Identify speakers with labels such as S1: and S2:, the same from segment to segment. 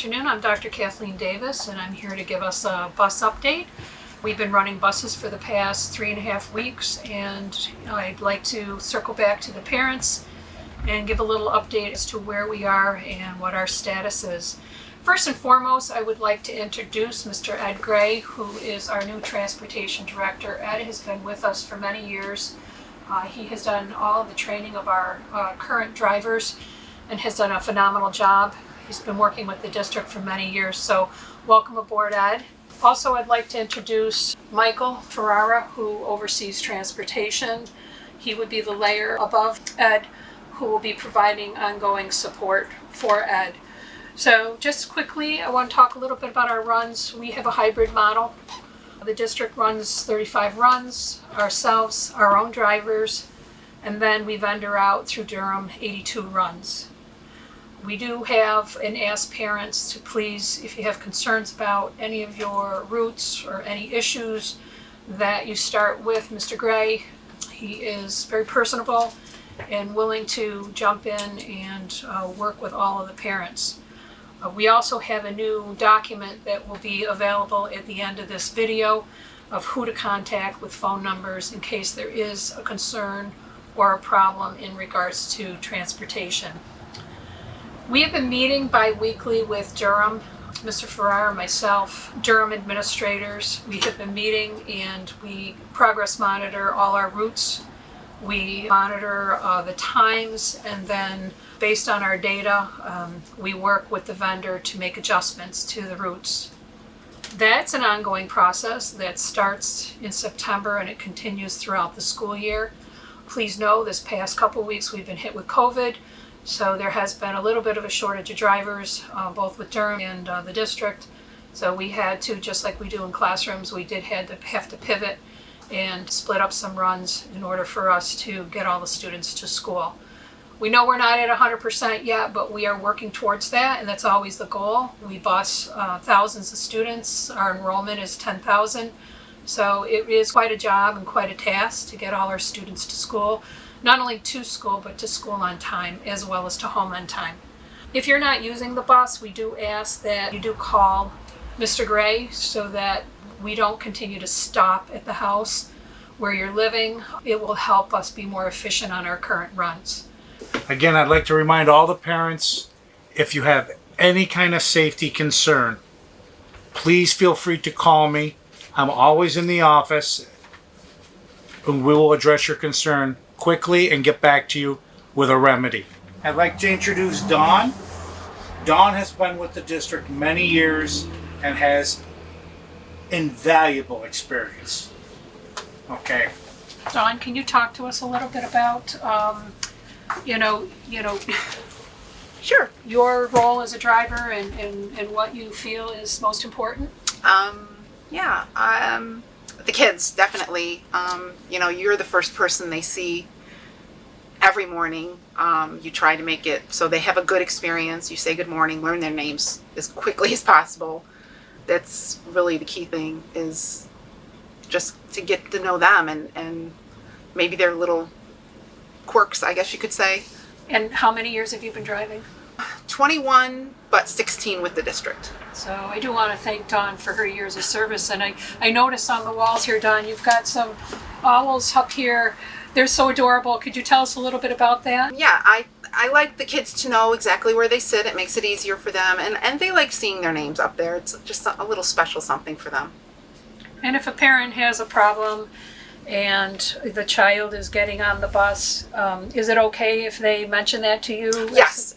S1: afternoon. I'm Dr. Kathleen Davis, and I'm here to give us a bus update. We've been running buses for the past 3.5 weeks, and I'd like to circle back to the parents and give a little update as to where we are and what our status is. First and foremost, I would like to introduce Mr. Ed Gray, who is our new transportation director. Ed has been with us for many years. He has done all of the training of our current drivers and has done a phenomenal job. He's been working with the district for many years, so welcome aboard, Ed. Also, I'd like to introduce Michael Ferrara, who oversees transportation. He would be the layer above Ed, who will be providing ongoing support for Ed. So just quickly, I want to talk a little bit about our runs. We have a hybrid model. The district runs 35 runs, ourselves, our own drivers, and then we vendor out through Durham 82 runs. We do have and ask parents to please, if you have concerns about any of your routes or any issues, that you start with Mr. Gray. He is very personable and willing to jump in and work with all of the parents. We also have a new document that will be available at the end of this video of who to contact with phone numbers in case there is a concern or a problem in regards to transportation. We have been meeting bi-weekly with Durham, Mr. Ferrara, myself, Durham administrators. We have been meeting and we progress monitor all our routes. We monitor the times, and then based on our data, we work with the vendor to make adjustments to the routes. That's an ongoing process that starts in September and it continues throughout the school year. Please know this past couple weeks we've been hit with COVID. So there has been a little bit of a shortage of drivers, both with Durham and the district. So we had to, just like we do in classrooms, we did have to pivot and split up some runs in order for us to get all the students to school. We know we're not at 100% yet, but we are working towards that, and that's always the goal. We bus thousands of students. Our enrollment is 10,000. So it is quite a job and quite a task to get all our students to school. Not only to school, but to school on time, as well as to home on time. If you're not using the bus, we do ask that you do call Mr. Gray so that we don't continue to stop at the house where you're living. It will help us be more efficient on our current runs.
S2: Again, I'd like to remind all the parents, if you have any kind of safety concern, please feel free to call me. I'm always in the office, and we will address your concern quickly and get back to you with a remedy. I'd like to introduce Dawn. Dawn has been with the district many years and has invaluable experience. Okay.
S1: Dawn, can you talk to us a little bit about,
S3: Sure.
S1: your role as a driver and what you feel is most important?
S3: The kids, definitely. You're the first person they see every morning. You try to make it so they have a good experience. You say good morning, learn their names as quickly as possible. That's really the key thing, is just to get to know them and maybe their little quirks, I guess you could say.
S1: And how many years have you been driving?
S3: 21, but 16 with the district.
S1: So I do want to thank Dawn for her years of service. And I noticed on the walls here, Dawn, you've got some owls up here. They're so adorable. Could you tell us a little bit about that?
S3: Yeah, I like the kids to know exactly where they sit. It makes it easier for them. And they like seeing their names up there. It's just a little special something for them.
S1: And if a parent has a problem and the child is getting on the bus, is it okay if they mention that to you?
S3: Yes.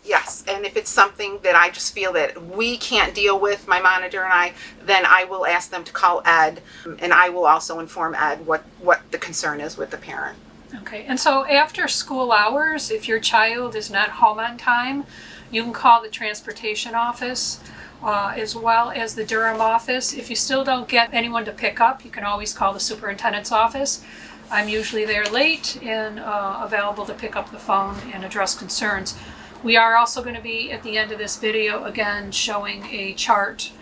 S3: And if it's something that I just feel that we can't deal with, my monitor and I, then I will ask them to call Ed, and I will also inform Ed what the concern is with the parent.
S1: Okay, and so after school hours, if your child is not home on time, you can call the transportation office as well as the Durham office. If you still don't get anyone to pick up, you can always call the superintendent's office. I'm usually there late and available to pick up the phone and address concerns. We are also going to be, at the end of this video, again showing a chart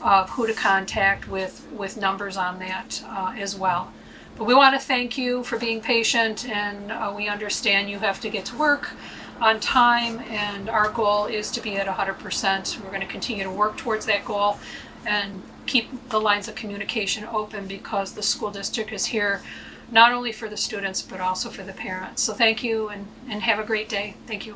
S1: of who to contact with numbers on that as well. But we want to thank you for being patient, and we understand you have to get to work. on time, and our goal is to be at 100%. We're going to continue to work towards that goal and keep the lines of communication open, because the school district is here not only for the students but also for the parents. So thank you, and have a great day. Thank you.